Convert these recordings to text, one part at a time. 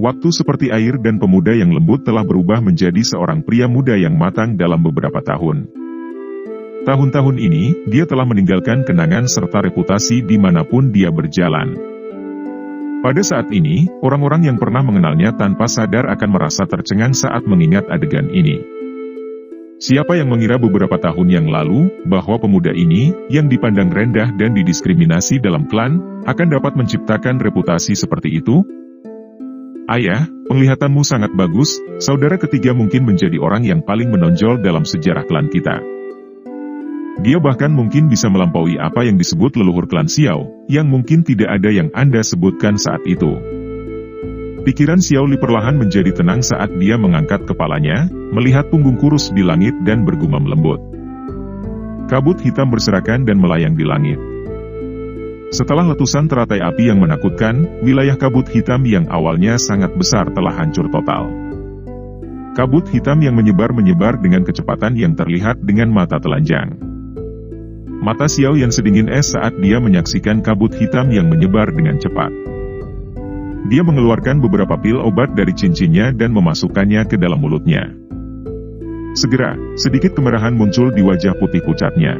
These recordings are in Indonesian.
Waktu seperti air dan pemuda yang lembut telah berubah menjadi seorang pria muda yang matang dalam beberapa tahun. Tahun-tahun ini, dia telah meninggalkan kenangan serta reputasi dimanapun dia berjalan. Pada saat ini, orang-orang yang pernah mengenalnya tanpa sadar akan merasa tercengang saat mengingat adegan ini. Siapa yang mengira beberapa tahun yang lalu, bahwa pemuda ini, yang dipandang rendah dan didiskriminasi dalam klan, akan dapat menciptakan reputasi seperti itu? Ayah, penglihatanmu sangat bagus, saudara ketiga mungkin menjadi orang yang paling menonjol dalam sejarah klan kita. Dia bahkan mungkin bisa melampaui apa yang disebut leluhur klan Xiao, yang mungkin tidak ada yang Anda sebutkan saat itu. Pikiran Xiao Li perlahan menjadi tenang saat dia mengangkat kepalanya, melihat punggung kurus di langit dan bergumam lembut. Kabut hitam berserakan dan melayang di langit. Setelah letusan teratai api yang menakutkan, wilayah kabut hitam yang awalnya sangat besar telah hancur total. Kabut hitam yang menyebar dengan kecepatan yang terlihat dengan mata telanjang. Mata Xiao Yan sedingin es saat dia menyaksikan kabut hitam yang menyebar dengan cepat. Dia mengeluarkan beberapa pil obat dari cincinnya dan memasukkannya ke dalam mulutnya. Segera, sedikit kemerahan muncul di wajah putih pucatnya.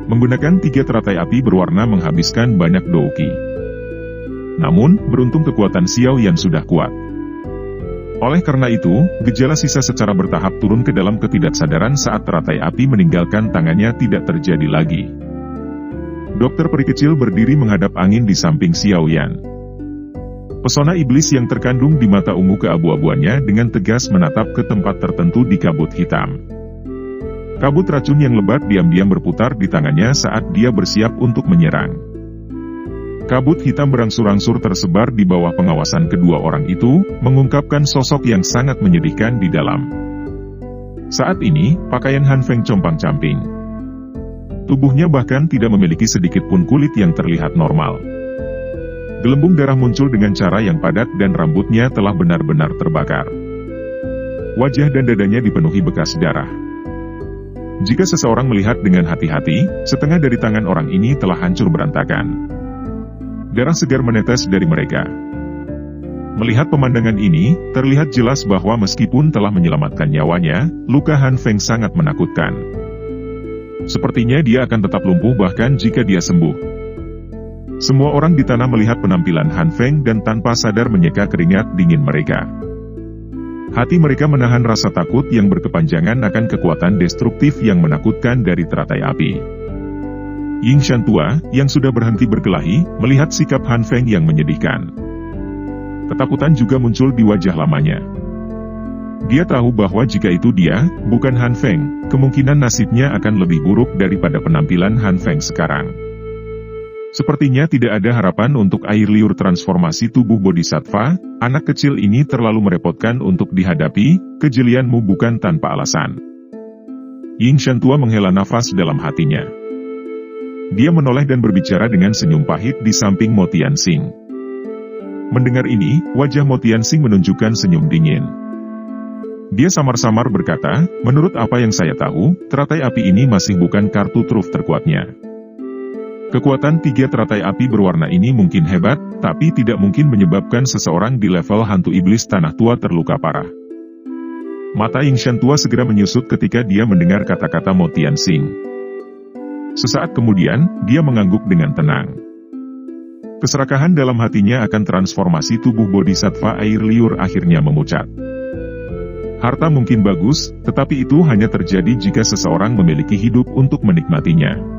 Menggunakan 3 teratai api berwarna menghabiskan banyak douki. Namun, beruntung kekuatan Xiao Yan sudah kuat. Oleh karena itu, gejala sisa secara bertahap turun ke dalam ketidaksadaran saat teratai api meninggalkan tangannya tidak terjadi lagi. Dokter peri kecil berdiri menghadap angin di samping Xiao Yan. Pesona iblis yang terkandung di mata ungu keabu-abuannya dengan tegas menatap ke tempat tertentu di kabut hitam. Kabut racun yang lebat diam-diam berputar di tangannya saat dia bersiap untuk menyerang. Kabut hitam berangsur-angsur tersebar di bawah pengawasan kedua orang itu, mengungkapkan sosok yang sangat menyedihkan di dalam. Saat ini, pakaian Han Feng compang-camping. Tubuhnya bahkan tidak memiliki sedikit pun kulit yang terlihat normal. Gelembung darah muncul dengan cara yang padat dan rambutnya telah benar-benar terbakar. Wajah dan dadanya dipenuhi bekas darah. Jika seseorang melihat dengan hati-hati, setengah dari tangan orang ini telah hancur berantakan. Darah segar menetes dari mereka. Melihat pemandangan ini, terlihat jelas bahwa meskipun telah menyelamatkan nyawanya, luka Han Feng sangat menakutkan. Sepertinya dia akan tetap lumpuh bahkan jika dia sembuh. Semua orang di tanah melihat penampilan Han Feng dan tanpa sadar menyeka keringat dingin mereka. Hati mereka menahan rasa takut yang berkepanjangan akan kekuatan destruktif yang menakutkan dari teratai api. Ying Shan tua, yang sudah berhenti berkelahi, melihat sikap Han Feng yang menyedihkan. Ketakutan juga muncul di wajah lamanya. Dia tahu bahwa jika itu dia, bukan Han Feng, kemungkinan nasibnya akan lebih buruk daripada penampilan Han Feng sekarang. Sepertinya tidak ada harapan untuk air liur transformasi tubuh Bodhisattva, anak kecil ini terlalu merepotkan untuk dihadapi, kejelianmu bukan tanpa alasan. Ying Shan tua menghela nafas dalam hatinya. Dia menoleh dan berbicara dengan senyum pahit di samping Mo Tianxing. Mendengar ini, wajah Mo Tianxing menunjukkan senyum dingin. Dia samar-samar berkata, menurut apa yang saya tahu, teratai api ini masih bukan kartu truf terkuatnya. Kekuatan 3 teratai api berwarna ini mungkin hebat, tapi tidak mungkin menyebabkan seseorang di level hantu iblis tanah tua terluka parah. Mata Ying Shan tua segera menyusut ketika dia mendengar kata-kata Mo Tianxing. Sesaat kemudian, dia mengangguk dengan tenang. Keserakahan dalam hatinya akan transformasi tubuh Bodhisattva air liur akhirnya memucat. Harta mungkin bagus, tetapi itu hanya terjadi jika seseorang memiliki hidup untuk menikmatinya.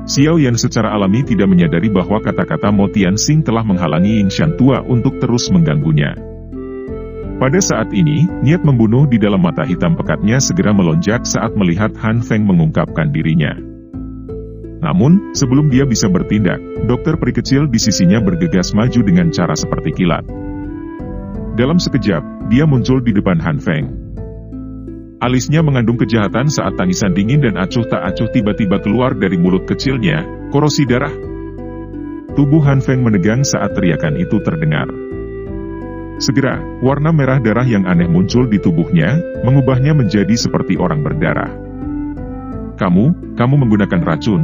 Xiao Yan secara alami tidak menyadari bahwa kata-kata Mo Tianxing telah menghalangi Ying Shan tua untuk terus mengganggunya. Pada saat ini, niat membunuh di dalam mata hitam pekatnya segera melonjak saat melihat Han Feng mengungkapkan dirinya. Namun, sebelum dia bisa bertindak, dokter peri kecil di sisinya bergegas maju dengan cara seperti kilat. Dalam sekejap, dia muncul di depan Han Feng. Alisnya mengandung kejahatan saat tangisan dingin dan acuh tak acuh tiba-tiba keluar dari mulut kecilnya, korosi darah. Tubuh Han Feng menegang saat teriakan itu terdengar. Segera, warna merah darah yang aneh muncul di tubuhnya, mengubahnya menjadi seperti orang berdarah. Kamu menggunakan racun.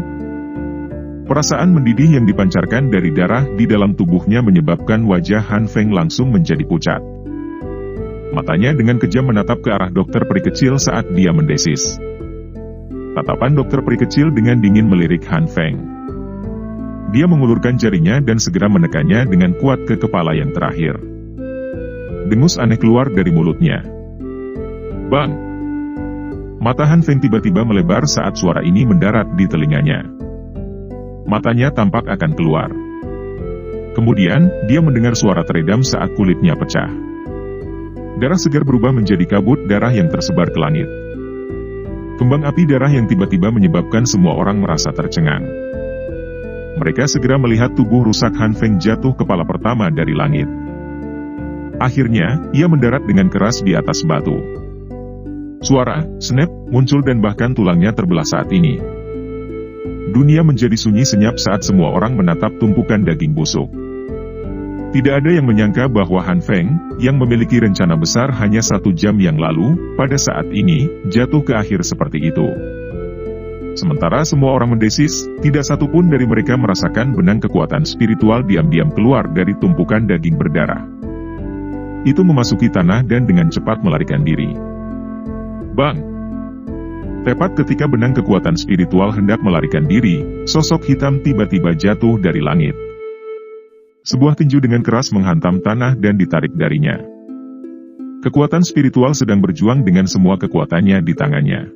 Perasaan mendidih yang dipancarkan dari darah di dalam tubuhnya menyebabkan wajah Han Feng langsung menjadi pucat. Matanya dengan kejam menatap ke arah dokter peri kecil saat dia mendesis. Tatapan dokter peri kecil dengan dingin melirik Han Feng. Dia mengulurkan jarinya dan segera menekannya dengan kuat ke kepala yang terakhir. Dengus aneh keluar dari mulutnya. Bang! Mata Han Feng tiba-tiba melebar saat suara ini mendarat di telinganya. Matanya tampak akan keluar. Kemudian, dia mendengar suara teredam saat kulitnya pecah. Darah segar berubah menjadi kabut darah yang tersebar ke langit. Kembang api darah yang tiba-tiba menyebabkan semua orang merasa tercengang. Mereka segera melihat tubuh rusak Han Feng jatuh kepala pertama dari langit. Akhirnya, ia mendarat dengan keras di atas batu. Suara, snap, muncul dan bahkan tulangnya terbelah saat ini. Dunia menjadi sunyi senyap saat semua orang menatap tumpukan daging busuk. Tidak ada yang menyangka bahwa Han Feng, yang memiliki rencana besar hanya 1 jam yang lalu, pada saat ini, jatuh ke akhir seperti itu. Sementara semua orang mendesis, tidak satu pun dari mereka merasakan benang kekuatan spiritual diam-diam keluar dari tumpukan daging berdarah. Itu memasuki tanah dan dengan cepat melarikan diri. Bang! Tepat ketika benang kekuatan spiritual hendak melarikan diri, sosok hitam tiba-tiba jatuh dari langit. Sebuah tinju dengan keras menghantam tanah dan ditarik darinya. Kekuatan spiritual sedang berjuang dengan semua kekuatannya di tangannya.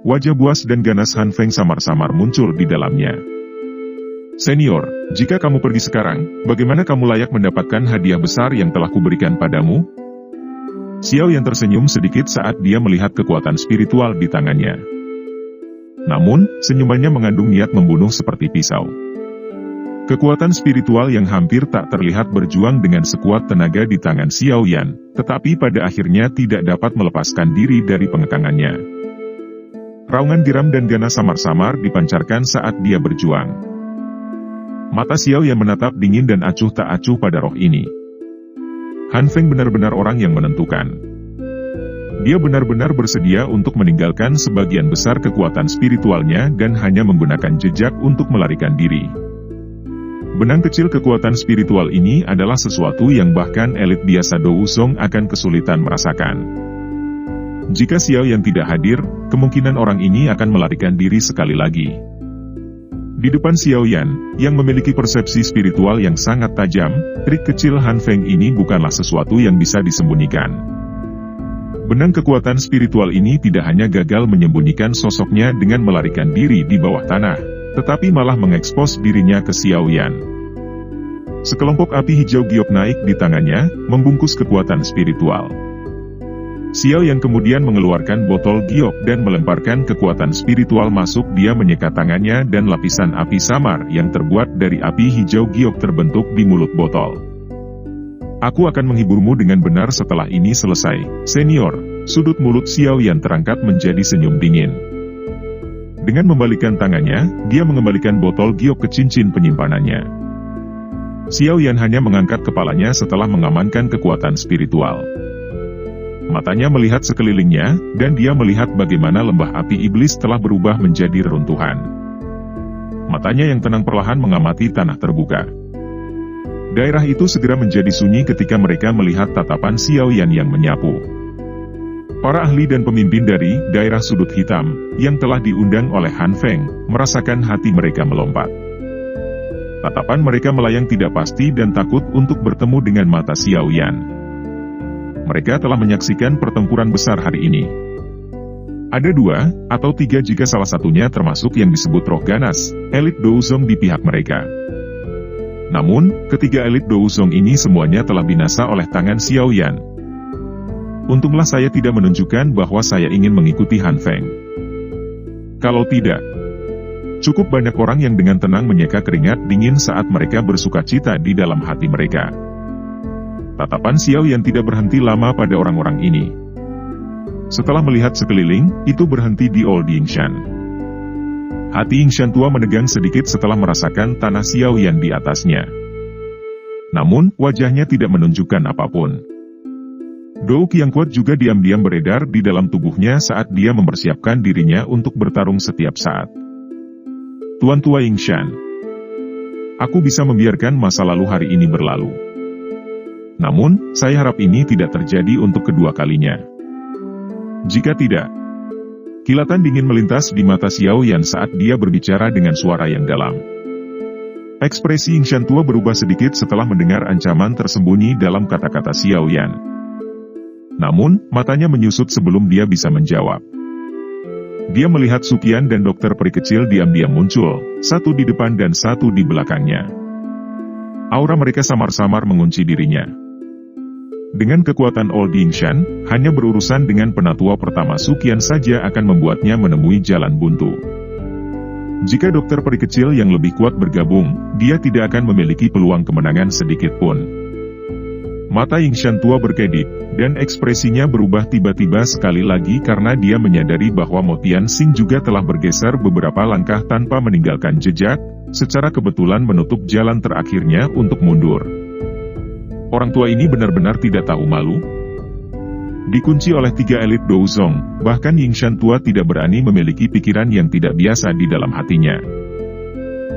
Wajah buas dan ganas Han Feng samar-samar muncul di dalamnya. Senior, jika kamu pergi sekarang, bagaimana kamu layak mendapatkan hadiah besar yang telah kuberikan padamu? Xiao Yan tersenyum sedikit saat dia melihat kekuatan spiritual di tangannya. Namun, senyumannya mengandung niat membunuh seperti pisau. Kekuatan spiritual yang hampir tak terlihat berjuang dengan sekuat tenaga di tangan Xiao Yan, tetapi pada akhirnya tidak dapat melepaskan diri dari pengekangannya. Raungan geram dan ganas samar-samar dipancarkan saat dia berjuang. Mata Xiao Yan menatap dingin dan acuh tak acuh pada roh ini. Han Feng benar-benar orang yang menentukan. Dia benar-benar bersedia untuk meninggalkan sebagian besar kekuatan spiritualnya dan hanya menggunakan jejak untuk melarikan diri. Benang kecil kekuatan spiritual ini adalah sesuatu yang bahkan elit biasa Douzong akan kesulitan merasakan. Jika Xiao Yan tidak hadir, kemungkinan orang ini akan melarikan diri sekali lagi. Di depan Xiao Yan, yang memiliki persepsi spiritual yang sangat tajam, trik kecil Han Feng ini bukanlah sesuatu yang bisa disembunyikan. Benang kekuatan spiritual ini tidak hanya gagal menyembunyikan sosoknya dengan melarikan diri di bawah tanah, tetapi malah mengekspos dirinya ke Xiao Yan. Sekelompok api hijau giok naik di tangannya, membungkus kekuatan spiritual. Xiao Yan kemudian mengeluarkan botol giok dan melemparkan kekuatan spiritual masuk. Dia menyekat tangannya dan lapisan api samar yang terbuat dari api hijau giok terbentuk di mulut botol. Aku akan menghiburmu dengan benar setelah ini selesai, senior. Sudut mulut Xiao Yan terangkat menjadi senyum dingin. Dengan membalikkan tangannya, dia mengembalikan botol giok ke cincin penyimpanannya. Xiao Yan hanya mengangkat kepalanya setelah mengamankan kekuatan spiritual. Matanya melihat sekelilingnya, dan dia melihat bagaimana lembah api iblis telah berubah menjadi reruntuhan. Matanya yang tenang perlahan mengamati tanah terbuka. Daerah itu segera menjadi sunyi ketika mereka melihat tatapan Xiao Yan yang menyapu. Para ahli dan pemimpin dari daerah sudut hitam, yang telah diundang oleh Han Feng, merasakan hati mereka melompat. Tatapan mereka melayang tidak pasti dan takut untuk bertemu dengan mata Xiao Yan. Mereka telah menyaksikan pertempuran besar hari ini. Ada 2 atau 3 jika salah satunya termasuk yang disebut roh ganas, elit Douzong di pihak mereka. Namun, ketiga elit Douzong ini semuanya telah binasa oleh tangan Xiao Yan. Untunglah saya tidak menunjukkan bahwa saya ingin mengikuti Han Feng. Kalau tidak, cukup banyak orang yang dengan tenang menyeka keringat dingin saat mereka bersukacita di dalam hati mereka. Tatapan Xiao Yan tidak berhenti lama pada orang-orang ini. Setelah melihat sekeliling, itu berhenti di Old Yingshan. Hati Yingshan tua menegang sedikit setelah merasakan tanah Xiao Yan di atasnya. Namun, wajahnya tidak menunjukkan apapun. Douk yang kuat juga diam-diam beredar di dalam tubuhnya saat dia mempersiapkan dirinya untuk bertarung setiap saat. Tuan Tua Yingshan. Aku bisa membiarkan masa lalu hari ini berlalu. Namun, saya harap ini tidak terjadi untuk kedua kalinya. Jika tidak, kilatan dingin melintas di mata Xiao Yan saat dia berbicara dengan suara yang dalam. Ekspresi Yingshan tua berubah sedikit setelah mendengar ancaman tersembunyi dalam kata-kata Xiao Yan. Namun, matanya menyusut sebelum dia bisa menjawab. Dia melihat Sukian dan dokter peri kecil diam-diam muncul, satu di depan dan satu di belakangnya. Aura mereka samar-samar mengunci dirinya. Dengan kekuatan Old Yingshan, hanya berurusan dengan penatua pertama Sukian saja akan membuatnya menemui jalan buntu. Jika dokter peri kecil yang lebih kuat bergabung, dia tidak akan memiliki peluang kemenangan sedikit pun. Mata Yingshan tua berkedip, dan ekspresinya berubah tiba-tiba sekali lagi karena dia menyadari bahwa Mo Tianxing juga telah bergeser beberapa langkah tanpa meninggalkan jejak, secara kebetulan menutup jalan terakhirnya untuk mundur. Orang tua ini benar-benar tidak tahu malu. Dikunci oleh 3 elit Douzong, bahkan Yingshan tua tidak berani memiliki pikiran yang tidak biasa di dalam hatinya.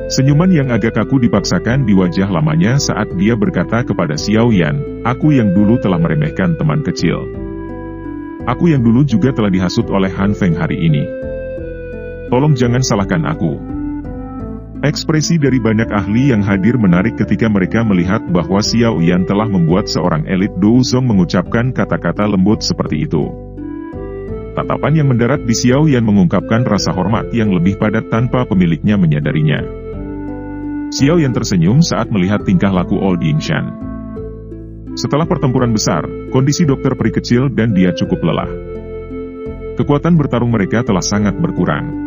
Senyuman yang agak kaku dipaksakan di wajah lamanya saat dia berkata kepada Xiao Yan, "Aku yang dulu telah meremehkan teman kecil. Aku yang dulu juga telah dihasut oleh Han Feng hari ini. Tolong jangan salahkan aku." Ekspresi dari banyak ahli yang hadir menarik ketika mereka melihat bahwa Xiao Yan telah membuat seorang elit Douzong mengucapkan kata-kata lembut seperti itu. Tatapan yang mendarat di Xiao Yan mengungkapkan rasa hormat yang lebih padat tanpa pemiliknya menyadarinya. Xiao Yan tersenyum saat melihat tingkah laku Old Yingshan. Setelah pertempuran besar, kondisi dokter peri kecil dan dia cukup lelah. Kekuatan bertarung mereka telah sangat berkurang.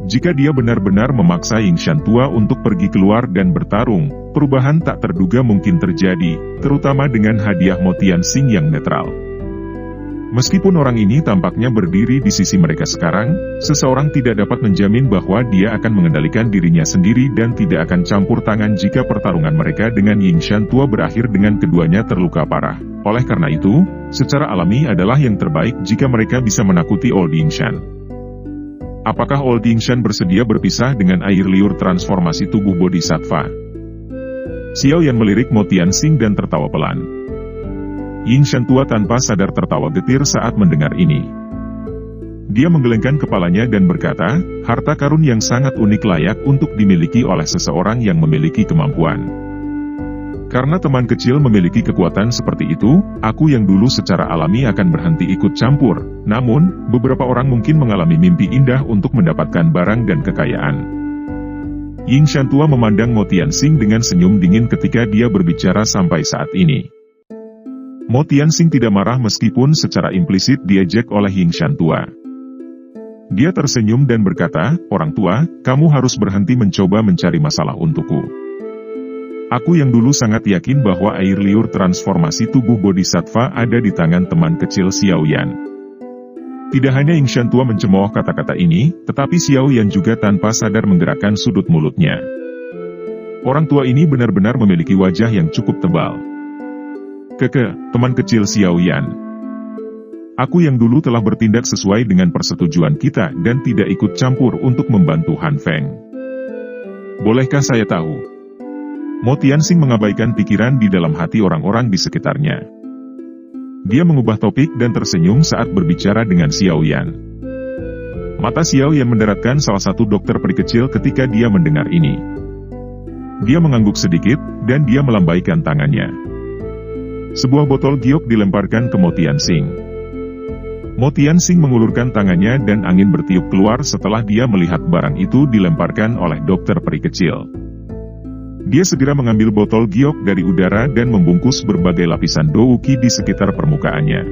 Jika dia benar-benar memaksa Yingshan tua untuk pergi keluar dan bertarung, perubahan tak terduga mungkin terjadi, terutama dengan hadiah Mo Tianxing yang netral. Meskipun orang ini tampaknya berdiri di sisi mereka sekarang, seseorang tidak dapat menjamin bahwa dia akan mengendalikan dirinya sendiri dan tidak akan campur tangan jika pertarungan mereka dengan Yingshan tua berakhir dengan keduanya terluka parah. Oleh karena itu, secara alami adalah yang terbaik jika mereka bisa menakuti Old Yingshan. Apakah Old Yingshan bersedia berpisah dengan air liur transformasi tubuh Bodhisattva? Xiao Yan melirik Mo Tianxing dan tertawa pelan. Yingshan tua tanpa sadar tertawa getir saat mendengar ini. Dia menggelengkan kepalanya dan berkata, harta karun yang sangat unik layak untuk dimiliki oleh seseorang yang memiliki kemampuan. Karena teman kecil memiliki kekuatan seperti itu, aku yang dulu secara alami akan berhenti ikut campur. Namun, beberapa orang mungkin mengalami mimpi indah untuk mendapatkan barang dan kekayaan. Yingshan tua memandang Mo Tianxing dengan senyum dingin ketika dia berbicara sampai saat ini. Mo Tianxing tidak marah meskipun secara implisit diejek oleh Yingshan tua. Dia tersenyum dan berkata, orang tua, kamu harus berhenti mencoba mencari masalah untukku. Aku yang dulu sangat yakin bahwa air liur transformasi tubuh Bodhisattva ada di tangan teman kecil Xiao Yan. Tidak hanya Yingshan tua mencemooh kata-kata ini, tetapi Xiao Yan juga tanpa sadar menggerakkan sudut mulutnya. Orang tua ini benar-benar memiliki wajah yang cukup tebal. Teman kecil Xiao Yan. Aku yang dulu telah bertindak sesuai dengan persetujuan kita dan tidak ikut campur untuk membantu Han Feng. Bolehkah saya tahu? Mo Tianxing mengabaikan pikiran di dalam hati orang-orang di sekitarnya. Dia mengubah topik dan tersenyum saat berbicara dengan Xiao Yan. Mata Xiao Yan mendaratkan salah satu dokter peri kecil ketika dia mendengar ini. Dia mengangguk sedikit, dan dia melambaikan tangannya. Sebuah botol giok dilemparkan ke Mo Tianxing. Mo Tianxing mengulurkan tangannya dan angin bertiup keluar setelah dia melihat barang itu dilemparkan oleh dokter peri kecil. Dia segera mengambil botol giok dari udara dan membungkus berbagai lapisan douki di sekitar permukaannya.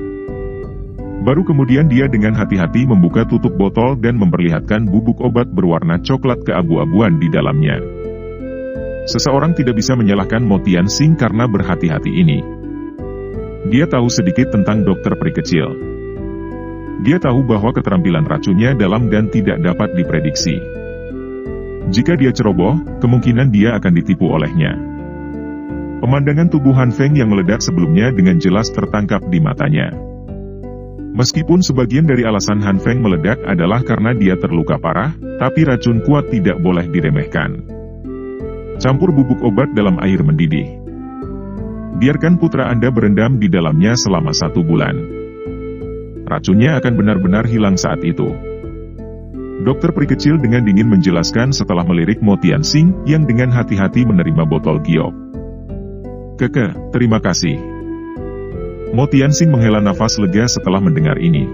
Baru kemudian dia dengan hati-hati membuka tutup botol dan memperlihatkan bubuk obat berwarna coklat keabu-abuan di dalamnya. Seseorang tidak bisa menyalahkan Mo Tianxing karena berhati-hati ini. Dia tahu sedikit tentang dokter peri kecil. Dia tahu bahwa keterampilan racunnya dalam dan tidak dapat diprediksi. Jika dia ceroboh, kemungkinan dia akan ditipu olehnya. Pemandangan tubuh Han Feng yang meledak sebelumnya dengan jelas tertangkap di matanya. Meskipun sebagian dari alasan Han Feng meledak adalah karena dia terluka parah, tapi racun kuat tidak boleh diremehkan. Campur bubuk obat dalam air mendidih. Biarkan putra Anda berendam di dalamnya selama 1 bulan. Racunnya akan benar-benar hilang saat itu. Dokter peri kecil dengan dingin menjelaskan setelah melirik Mo Tianxing yang dengan hati-hati menerima botol giok. Keke, terima kasih. Mo Tianxing menghela nafas lega setelah mendengar ini.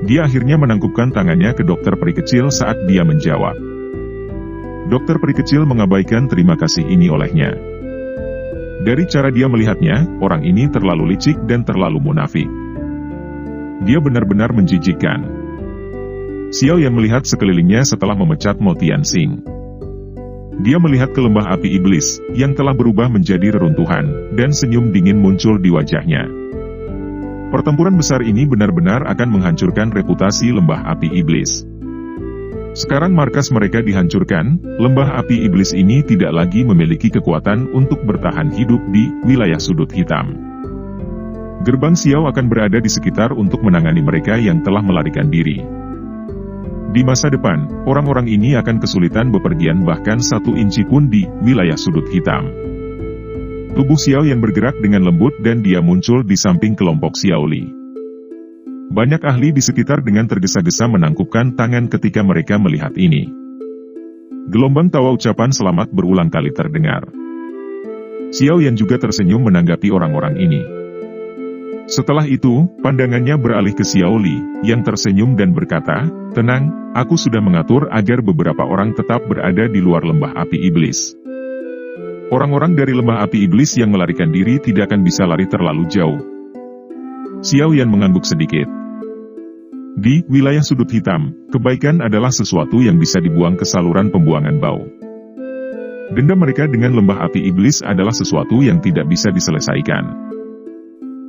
Dia akhirnya menangkupkan tangannya ke dokter peri kecil saat dia menjawab. Dokter peri kecil mengabaikan terima kasih ini olehnya. Dari cara dia melihatnya, orang ini terlalu licik dan terlalu munafik. Dia benar-benar menjijikkan. Xiao Yan melihat sekelilingnya setelah memecat Mo Tianxing. Dia melihat ke lembah api iblis, yang telah berubah menjadi reruntuhan, dan senyum dingin muncul di wajahnya. Pertempuran besar ini benar-benar akan menghancurkan reputasi lembah api iblis. Sekarang markas mereka dihancurkan, lembah api iblis ini tidak lagi memiliki kekuatan untuk bertahan hidup di wilayah sudut hitam. Gerbang Xiao akan berada di sekitar untuk menangani mereka yang telah melarikan diri. Di masa depan, orang-orang ini akan kesulitan bepergian bahkan 1 inci pun di wilayah sudut hitam. Tubuh Xiao yang bergerak dengan lembut dan dia muncul di samping kelompok Xiao Li. Banyak ahli di sekitar dengan tergesa-gesa menangkupkan tangan ketika mereka melihat ini. Gelombang tawa ucapan selamat berulang kali terdengar. Xiao Yan juga tersenyum menanggapi orang-orang ini. Setelah itu, pandangannya beralih ke Xiao Li, yang tersenyum dan berkata, "Tenang, aku sudah mengatur agar beberapa orang tetap berada di luar lembah api iblis. Orang-orang dari lembah api iblis yang melarikan diri tidak akan bisa lari terlalu jauh." Xiao Yan mengangguk sedikit. Di wilayah sudut hitam, kebaikan adalah sesuatu yang bisa dibuang ke saluran pembuangan bau. Dendam mereka dengan lembah api iblis adalah sesuatu yang tidak bisa diselesaikan.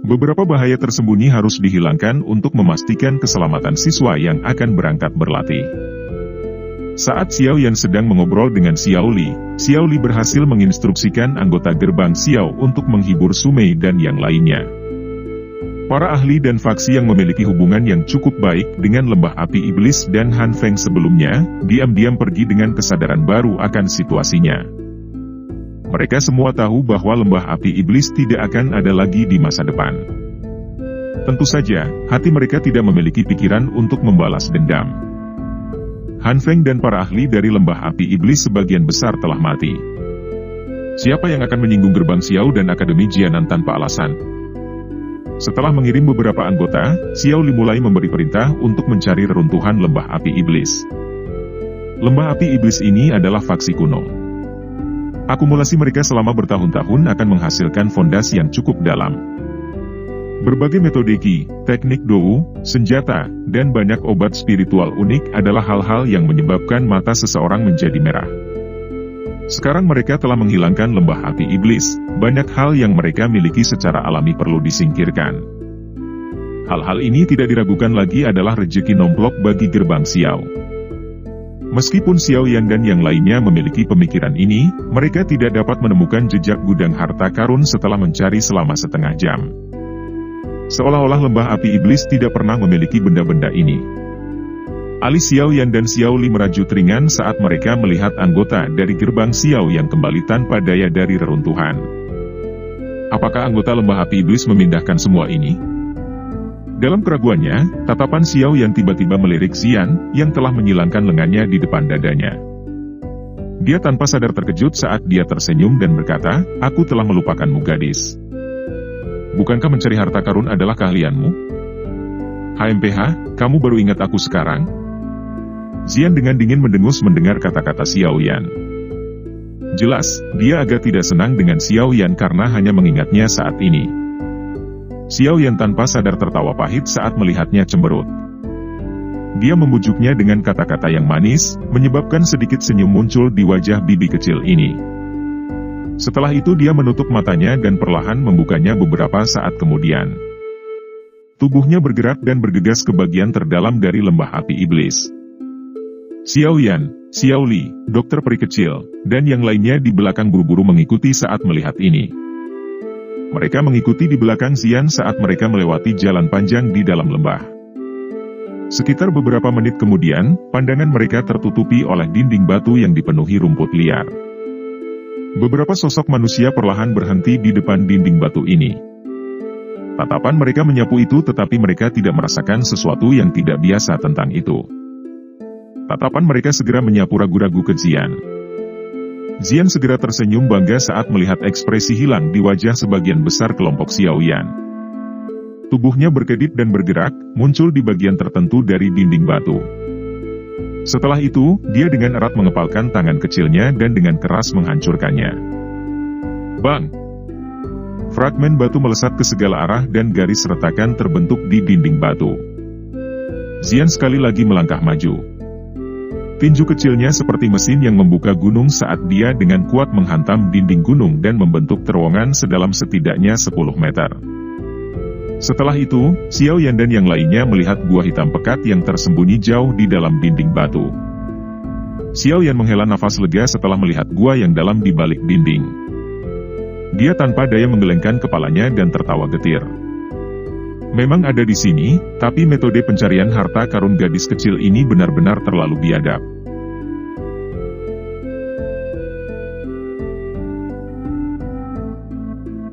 Beberapa bahaya tersembunyi harus dihilangkan untuk memastikan keselamatan siswa yang akan berangkat berlatih. Saat Xiao Yan sedang mengobrol dengan Xiao Li berhasil menginstruksikan anggota gerbang Xiao untuk menghibur Sumei dan yang lainnya. Para ahli dan faksi yang memiliki hubungan yang cukup baik dengan lembah api iblis dan Han Feng sebelumnya, diam-diam pergi dengan kesadaran baru akan situasinya. Mereka semua tahu bahwa lembah api iblis tidak akan ada lagi di masa depan. Tentu saja, hati mereka tidak memiliki pikiran untuk membalas dendam. Han Feng dan para ahli dari lembah api iblis sebagian besar telah mati. Siapa yang akan menyinggung gerbang Xiao dan Akademi Jianan tanpa alasan? Setelah mengirim beberapa anggota, Xiao Li mulai memberi perintah untuk mencari reruntuhan lembah api iblis. Lembah api iblis ini adalah faksi kuno. Akumulasi mereka selama bertahun-tahun akan menghasilkan fondasi yang cukup dalam. Berbagai metode Qi, teknik Dou, senjata, dan banyak obat spiritual unik adalah hal-hal yang menyebabkan mata seseorang menjadi merah. Sekarang mereka telah menghilangkan lembah api iblis, banyak hal yang mereka miliki secara alami perlu disingkirkan. Hal-hal ini tidak diragukan lagi adalah rezeki nomplok bagi gerbang Xiao. Meskipun Xiao Yan dan yang lainnya memiliki pemikiran ini, mereka tidak dapat menemukan jejak gudang harta karun setelah mencari selama setengah jam. Seolah-olah lembah api iblis tidak pernah memiliki benda-benda ini. Alis Xiao Yan dan Xiao Li merajut ringan saat mereka melihat anggota dari gerbang Xiao yang kembali tanpa daya dari reruntuhan. Apakah anggota lembah api iblis memindahkan semua ini? Dalam keraguannya, tatapan Xiao Yan tiba-tiba melirik Xian, yang telah menyilangkan lengannya di depan dadanya. Dia tanpa sadar terkejut saat dia tersenyum dan berkata, "Aku telah melupakanmu gadis. Bukankah mencari harta karun adalah keahlianmu? HMPH, kamu baru ingat aku sekarang?" Xian dengan dingin mendengus mendengar kata-kata Xiao Yan. Jelas, dia agak tidak senang dengan Xiao Yan karena hanya mengingatnya saat ini. Xiao Yan tanpa sadar tertawa pahit saat melihatnya cemberut. Dia membujuknya dengan kata-kata yang manis, menyebabkan sedikit senyum muncul di wajah bibi kecil ini. Setelah itu dia menutup matanya dan perlahan membukanya beberapa saat kemudian. Tubuhnya bergerak dan bergegas ke bagian terdalam dari lembah api iblis. Xiao Yan, Xiao Li, dokter peri kecil, dan yang lainnya di belakang buru-buru mengikuti saat melihat ini. Mereka mengikuti di belakang Xian saat mereka melewati jalan panjang di dalam lembah. Sekitar beberapa menit kemudian, pandangan mereka tertutupi oleh dinding batu yang dipenuhi rumput liar. Beberapa sosok manusia perlahan berhenti di depan dinding batu ini. Tatapan mereka menyapu itu, tetapi mereka tidak merasakan sesuatu yang tidak biasa tentang itu. Tatapan mereka segera menyapu ragu-ragu ke Xian. Xian segera tersenyum bangga saat melihat ekspresi hilang di wajah sebagian besar kelompok Xiaoyan. Tubuhnya berkedip dan bergerak, muncul di bagian tertentu dari dinding batu. Setelah itu, dia dengan erat mengepalkan tangan kecilnya dan dengan keras menghancurkannya. Bang! Fragmen batu melesat ke segala arah dan garis retakan terbentuk di dinding batu. Xian sekali lagi melangkah maju. Tinju kecilnya seperti mesin yang membuka gunung saat dia dengan kuat menghantam dinding gunung dan membentuk terowongan sedalam setidaknya 10 meter. Setelah itu, Xiao Yan dan yang lainnya melihat gua hitam pekat yang tersembunyi jauh di dalam dinding batu. Xiao Yan menghela nafas lega setelah melihat gua yang dalam di balik dinding. Dia tanpa daya menggelengkan kepalanya dan tertawa getir. Memang ada di sini, tapi metode pencarian harta karun gadis kecil ini benar-benar terlalu biadab.